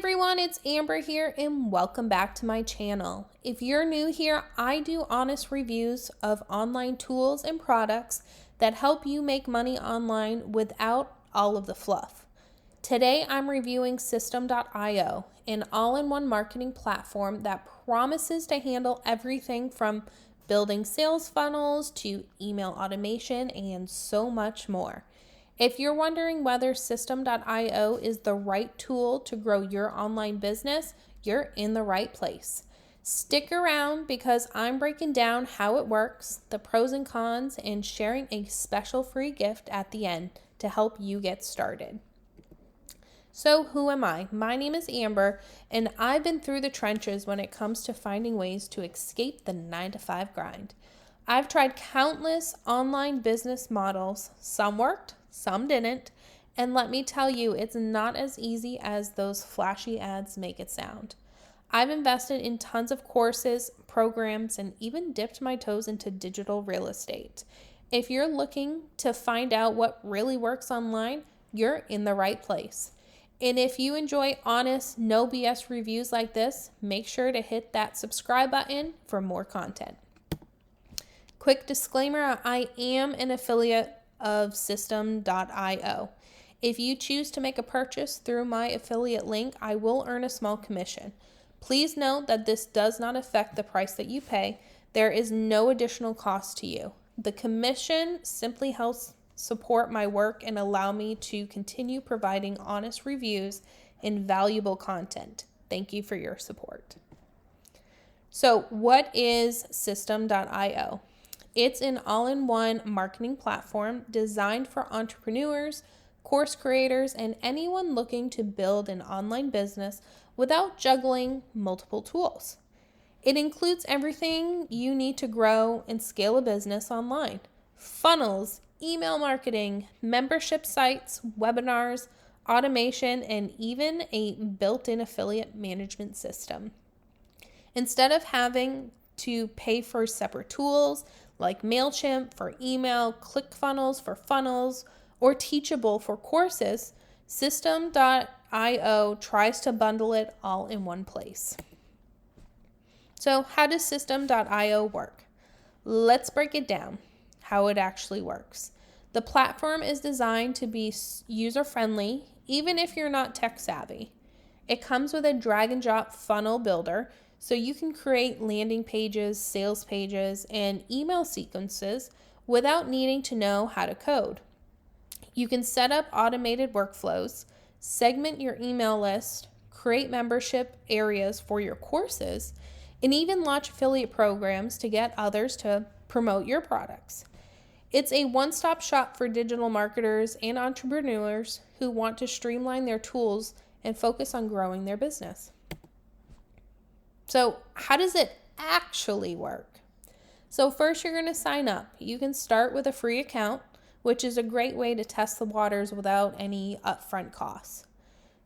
everyone, it's Amber here and welcome back to my channel. If you're new here, I do honest reviews of online tools and products that help you make money online without all of the fluff. Today I'm reviewing System.io, an all-in-one marketing platform that promises to handle everything from building sales funnels to email automation and so much more. If you're wondering whether System.io is the right tool to grow your online business, you're in the right place. Stick around because I'm breaking down how it works, the pros and cons, and sharing a special free gift at the end to help you get started. So who am I? My name is Amber, and I've been through the trenches when it comes to finding ways to escape the 9-to-5 grind. I've tried countless online business models. Some worked, some didn't, and let me tell you, it's not as easy as those flashy ads make it sound. I've invested in tons of courses, programs, and even dipped my toes into digital real estate. If you're looking to find out what really works online, you're in the right place. And if you enjoy honest, no BS reviews like this, make sure to hit that subscribe button for more content. Quick disclaimer, I am an affiliate of System.io. If you choose to make a purchase through my affiliate link, I will earn a small commission. Please note that this does not affect the price that you pay. There is no additional cost to you. The commission simply helps support my work and allow me to continue providing honest reviews and valuable content. Thank you for your support. So, what is System.io? It's an all-in-one marketing platform designed for entrepreneurs, course creators, and anyone looking to build an online business without juggling multiple tools. It includes everything you need to grow and scale a business online: funnels, email marketing, membership sites, webinars, automation, and even a built-in affiliate management system. Instead of having to pay for separate tools like MailChimp for email, ClickFunnels for funnels, or Teachable for courses, System.io tries to bundle it all in one place. So how does System.io work? Let's break it down, how it actually works. The platform is designed to be user-friendly, even if you're not tech savvy. It comes with a drag and drop funnel builder, so you can create landing pages, sales pages, and email sequences without needing to know how to code. You can set up automated workflows, segment your email list, create membership areas for your courses, and even launch affiliate programs to get others to promote your products. It's a one-stop shop for digital marketers and entrepreneurs who want to streamline their tools and focus on growing their business. So how does it actually work? So first you're going to sign up. You can start with a free account, which is a great way to test the waters without any upfront costs.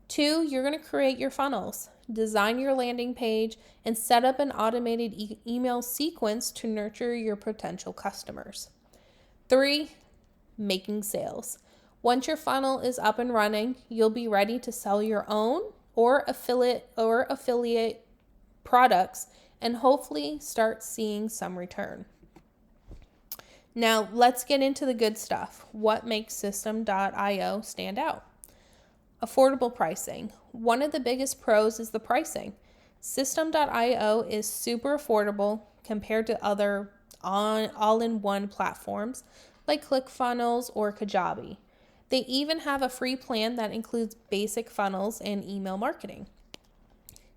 2, you're going to create your funnels, design your landing page, and set up an automated email sequence to nurture your potential customers. 3, making sales. Once your funnel is up and running, you'll be ready to sell your own or affiliate products and hopefully start seeing some return. Now let's get into the good stuff. What makes System.io stand out? Affordable pricing. One of the biggest pros is the pricing. System.io is super affordable compared to other all-in-one platforms like ClickFunnels or Kajabi. They even have a free plan that includes basic funnels and email marketing.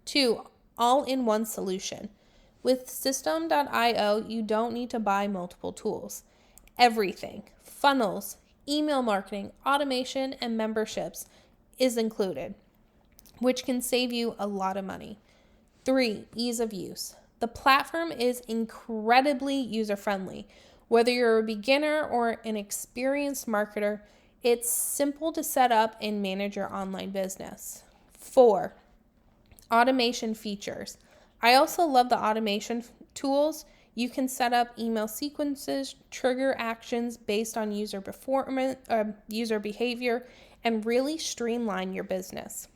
2, all-in-one solution. With System.io, you don't need to buy multiple tools. Everything, funnels, email marketing, automation, and memberships is included, which can save you a lot of money. 3, ease of use. The platform is incredibly user-friendly. Whether you're a beginner or an experienced marketer, it's simple to set up and manage your online business. 4, automation features. I also love the automation tools. You can set up email sequences, trigger actions based on user behavior, and really streamline your business.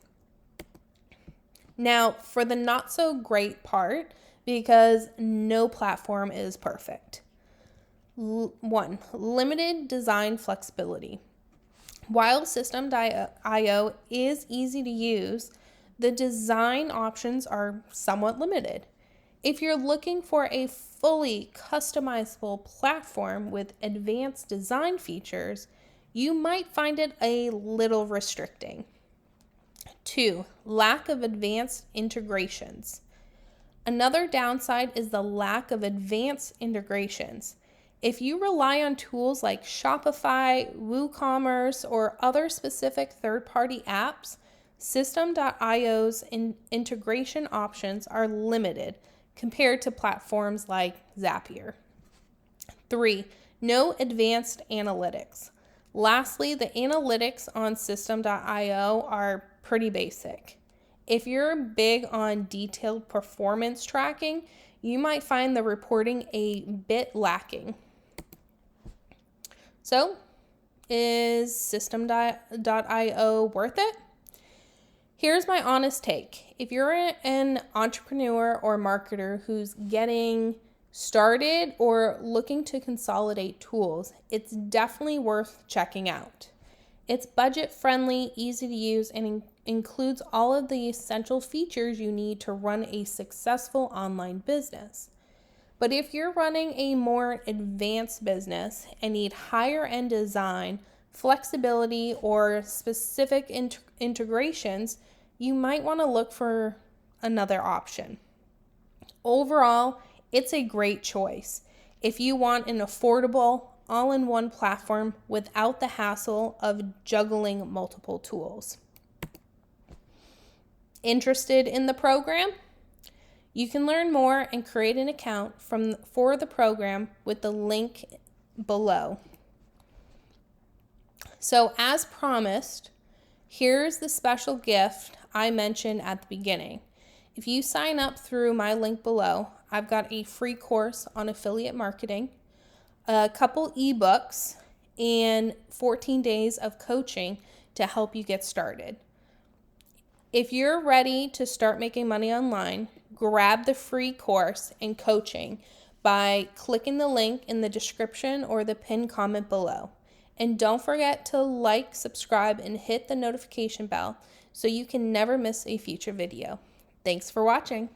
Now, for the not so great part, because no platform is perfect. 1. Limited design flexibility. While System.io is easy to use, the design options are somewhat limited. If you're looking for a fully customizable platform with advanced design features, you might find it a little restricting. 2. Lack of advanced integrations. Another downside is the lack of advanced integrations. If you rely on tools like Shopify, WooCommerce, or other specific third-party apps, System.io's integration options are limited compared to platforms like Zapier. 3. No advanced analytics. Lastly, the analytics on System.io are pretty basic. If you're big on detailed performance tracking, you might find the reporting a bit lacking. So, is System.io worth it? Here's my honest take. If you're an entrepreneur or marketer who's getting started or looking to consolidate tools, it's definitely worth checking out. It's budget-friendly, easy to use, and includes all of the essential features you need to run a successful online business. But if you're running a more advanced business and need higher-end design, flexibility, or specific integrations, you might want to look for another option. Overall, it's a great choice if you want an affordable, all-in-one platform without the hassle of juggling multiple tools. Interested in the program? You can learn more and create an account for the program with the link below. So, as promised, here's the special gift I mentioned at the beginning. If you sign up through my link below, I've got a free course on affiliate marketing, a couple ebooks, and 14 days of coaching to help you get started. If you're ready to start making money online, grab the free course and coaching by clicking the link in the description or the pinned comment below. And don't forget to like, subscribe, and hit the notification bell so you can never miss a future video. Thanks for watching.